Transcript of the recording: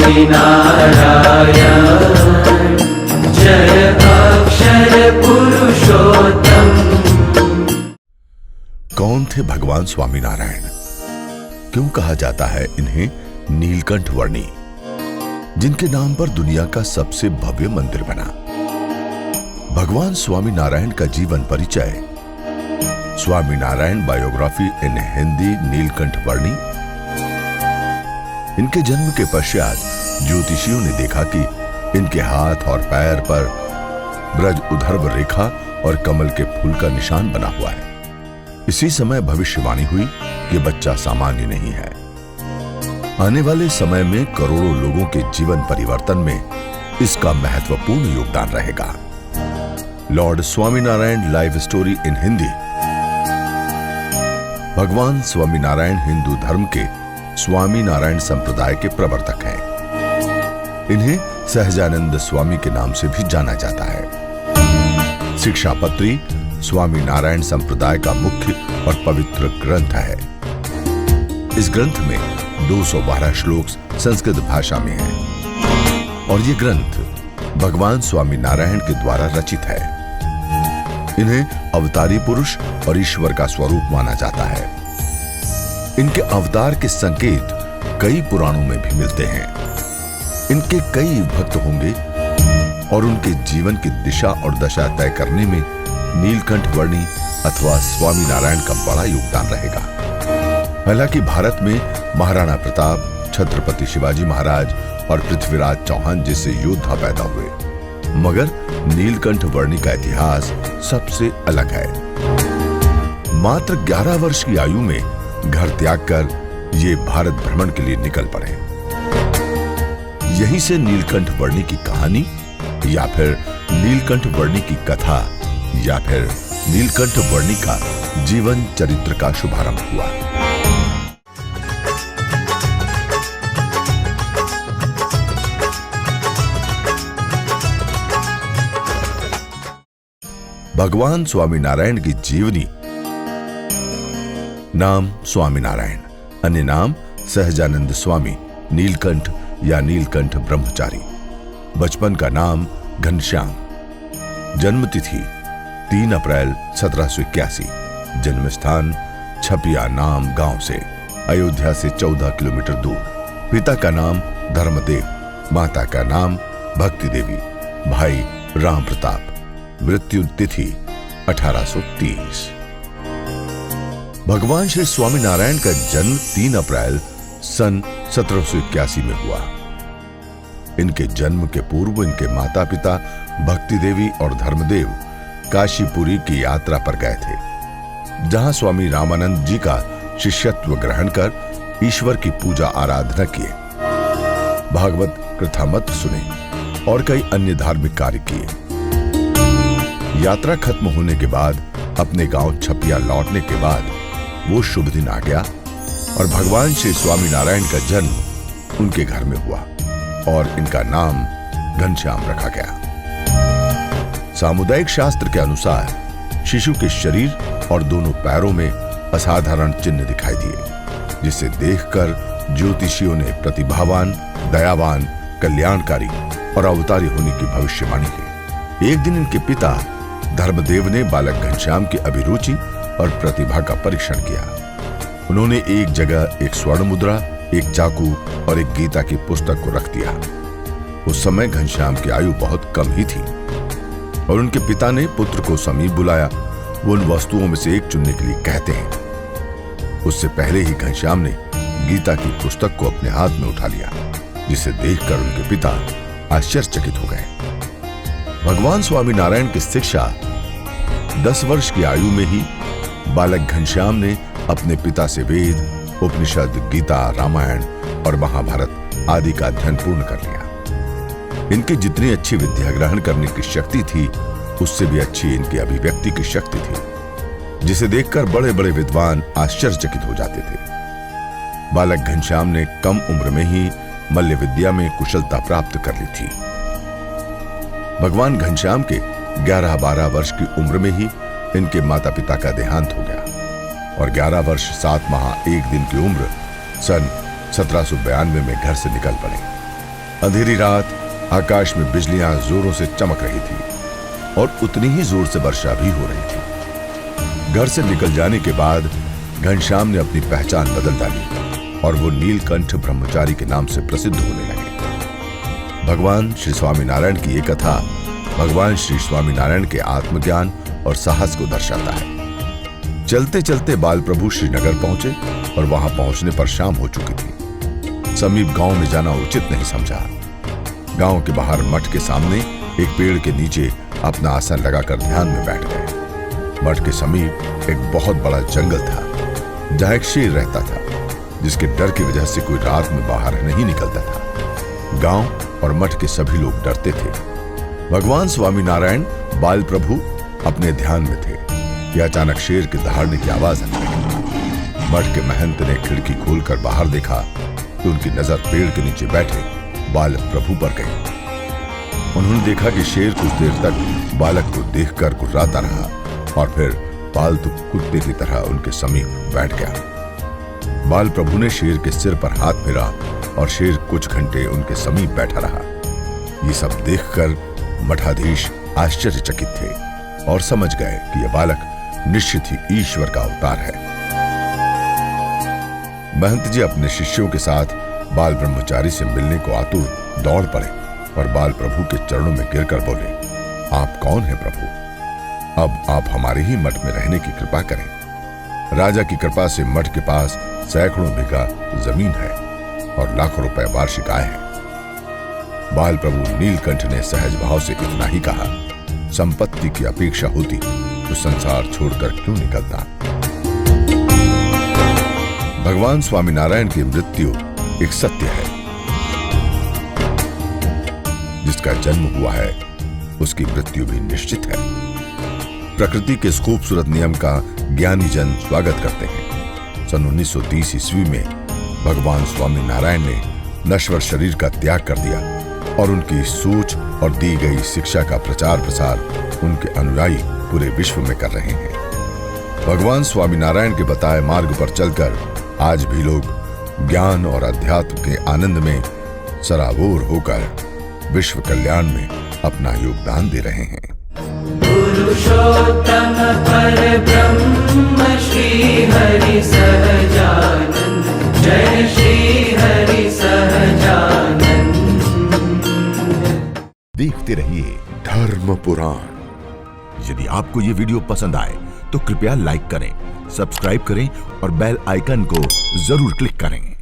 स्वामी नारायण जय अक्षर पुरुषोत्तम। कौन थे भगवान स्वामी नारायण? क्यों कहा जाता है इन्हें नीलकंठ वर्णी, जिनके नाम पर दुनिया का सबसे भव्य मंदिर बना? भगवान स्वामी नारायण का जीवन परिचय, स्वामी नारायण बायोग्राफी इन हिंदी, नीलकंठ वर्णी। इनके जन्म के पश्चात ज्योतिषियों ने देखा कि इनके हाथ और पैर पर ब्रज उधर्व रेखा और कमल के फूल का निशान बना हुआ है। इसी समय भविष्यवाणी हुई कि बच्चा सामान्य नहीं है। आने वाले समय में करोड़ों लोगों के जीवन परिवर्तन में इसका महत्वपूर्ण योगदान रहेगा। Lord Swaminarayan live story in Hindi. भगवान स्वामीनारायण हिंदू धर्म के स्वामी नारायण संप्रदाय के प्रवर्तक हैं। इन्हें सहजानंद स्वामी के नाम से भी जाना जाता है। शिक्षापत्री स्वामी नारायण संप्रदाय का मुख्य और पवित्र ग्रंथ है। इस ग्रंथ में 212 श्लोक संस्कृत भाषा में हैं और ये ग्रंथ भगवान स्वामी नारायण के द्वारा रचित है। इन्हें अवतारी पुरुष और ईश्वर का स्वरूप माना जाता है। इनके अवतार के संकेत कई पुराणों में भी मिलते हैं। इनके कई भक्त होंगे और उनके जीवन की दिशा और दशा तय करने में नीलकंठ वर्णी अथवा स्वामी नारायण का बड़ा योगदान रहेगा। हालांकि भारत में महाराणा प्रताप, छत्रपति शिवाजी महाराज और पृथ्वीराज चौहान जैसे योद्धा पैदा हुए, मगर नीलकंठ वर्णी का इतिहास सबसे अलग है। मात्र 11 वर्ष की आयु में घर त्याग कर ये भारत भ्रमण के लिए निकल पड़े। यहीं से नीलकंठ वर्णी की कहानी या फिर नीलकंठ वर्णी की कथा या फिर नीलकंठ वर्णी का जीवन चरित्र का शुभारंभ हुआ। भगवान स्वामी नारायण की जीवनी। नाम स्वामी नारायण, अन्य नाम सहजानंद स्वामी, नीलकंठ या नीलकंठ ब्रह्मचारी। बचपन का नाम घनश्याम। जन्मतिथि 3 अप्रैल 1781। जन्म स्थान छपिया नाम गांव से अयोध्या से 14 किलोमीटर दूर। पिता का नाम धर्मदेव, माता का नाम भक्ति देवी, भाई राम प्रताप। मृत्यु तिथि 1830। भगवान श्री स्वामी नारायण का जन्म 3 अप्रैल सन 1781 में हुआ। इनके जन्म के पूर्व इनके माता पिता भक्ति देवी और धर्मदेव काशीपुरी की यात्रा पर गए थे, जहां स्वामी रामानंद जी का शिष्यत्व ग्रहण कर ईश्वर की पूजा आराधना किए, भागवत कथामृत सुने और कई अन्य धार्मिक कार्य किए। यात्रा खत्म होने के बाद अपने गांव छपिया लौटने के बाद वो शुभ दिन आ गया और भगवान श्री स्वामी नारायण का जन्म उनके घर में हुआ और इनका नाम घनश्याम रखा गया। सामुदायिक शास्त्र के अनुसार शिशु के शरीर और दोनों पैरों में असाधारण चिन्ह दिखाई दिए, जिसे देखकर ज्योतिषियों ने प्रतिभावान, दयावान, कल्याणकारी और अवतारी होने की भविष्यवाणी की। एक दिन इनके पिता धर्मदेव ने बालक घनश्याम की अभिरुचि और प्रतिभा का परीक्षण किया। उन्होंने एक जगह एक स्वर्ण मुद्रा, एक चाकू और एक गीता की पुस्तक को रख दिया। उस समय घनश्याम की आयु बहुत कम ही थी और उनके पिता ने पुत्र को समीप बुलाया। वो उन वस्तुओं में से एक चुनने के लिए कहते हैं। उससे पहले ही घनश्याम ने गीता की पुस्तक को अपने हाथ में उठा लिया, जिसे देखकर उनके पिता आश्चर्यचकित हो गए। भगवान स्वामी नारायण की शिक्षा 10 वर्ष की आयु में ही बालक घनश्याम ने अपने पिता से वेद, उपनिषद, गीता, रामायण और महाभारत आदि का अध्ययन पूर्ण कर लिया। इनकी जितनी अच्छी विद्या ग्रहण करने की शक्ति थी, उससे भी अच्छी इनकी अभिव्यक्ति की शक्ति थी, जिसे देखकर बड़े बड़े विद्वान आश्चर्यचकित हो जाते थे। बालक घनश्याम ने कम उम्र में ही मल्ल विद्या में कुशलता प्राप्त कर ली थी। भगवान घनश्याम के 11-12 वर्ष की उम्र में ही इनके माता पिता का देहांत हो गया और 11 वर्ष 7 माह 1 दिन की उम्र सन 1792 में घर से निकल पड़े। अंधेरी रात आकाश में बिजलियां जोरों से चमक रही थी और उतनी ही जोर से वर्षा भी हो रही थी। घर से निकल जाने के बाद घनश्याम ने अपनी पहचान बदल डाली और वो नीलकंठ ब्रह्मचारी के नाम से प्रसिद्ध होने लगे। भगवान श्री स्वामीनारायण की ये कथा भगवान श्री स्वामीनारायण के आत्मज्ञान और साहस को दर्शाता है। चलते चलते बाल प्रभु श्रीनगर पहुंचे और वहां पहुंचने पर शाम हो चुकी थी। समीप गांव में जाना उचित नहीं समझा। गांव के बाहर मठ के सामने एक पेड़ के नीचे अपना आसन लगाकर ध्यान में बैठ गए। मठ के समीप एक बहुत बड़ा जंगल था जहां एक शेर रहता था, जिसके डर की वजह से कोई रात में बाहर नहीं निकलता था। गांव और मठ के सभी लोग डरते थे। भगवान स्वामीनारायण बाल प्रभु अपने ध्यान में थे कि अचानक शेर के दहाड़ने की आवाज आने लगी। मठ के महंत ने खिड़की खोलकर बाहर देखा तो उनकी नजर पेड़ के नीचे बैठे बाल प्रभु पर गई। उन्होंने देखा कि शेर कुछ देर तक बालक को देखकर गुर्राता रहा और फिर पालतू कुत्ते की तरह उनके समीप बैठ गया। बाल प्रभु ने शेर के सिर पर हाथ फेरा और शेर कुछ घंटे उनके समीप बैठा रहा। ये सब देखकर मठाधीश आश्चर्यचकित थे और समझ गए कि यह बालक निश्चित ही ईश्वर का अवतार है। महंत जी अपने शिष्यों के साथ बाल ब्रह्मचारी से मिलने को आतुर दौड़ पड़े और बाल प्रभु के चरणों में गिरकर बोले, आप कौन हैं प्रभु? अब आप हमारे ही मठ में रहने की कृपा करें। राजा की कृपा से मठ के पास सैकड़ों बीघा जमीन है और लाखों रुपए वार्षिक आय है। बाल प्रभु नीलकंठ ने सहज भाव से इतना ही कहा, संपत्ति की अपेक्षा होती तो संसार छोड़कर क्यों निकलता। भगवान स्वामीनारायण की मृत्यु एक सत्य है। जिसका जन्म हुआ है उसकी मृत्यु भी निश्चित है। प्रकृति के इस खूबसूरत नियम का ज्ञानी जन स्वागत करते हैं। सन 1930 ईस्वी में भगवान स्वामीनारायण ने नश्वर शरीर का त्याग कर दिया और उनकी सोच और दी गई शिक्षा का प्रचार प्रसार उनके अनुयायी पूरे विश्व में कर रहे हैं। भगवान स्वामीनारायण के बताए मार्ग पर चलकर आज भी लोग ज्ञान और अध्यात्म के आनंद में सराबोर होकर विश्व कल्याण में अपना योगदान दे रहे हैं। पुरुषोत्तम परब्रह्म श्री हरि सहजानंद, जय श्री हरि सहजानंद। देखते रहिए धर्म पुराण। यदि आपको ये वीडियो पसंद आए तो कृपया लाइक करें, सब्सक्राइब करें और बेल आइकन को जरूर क्लिक करें।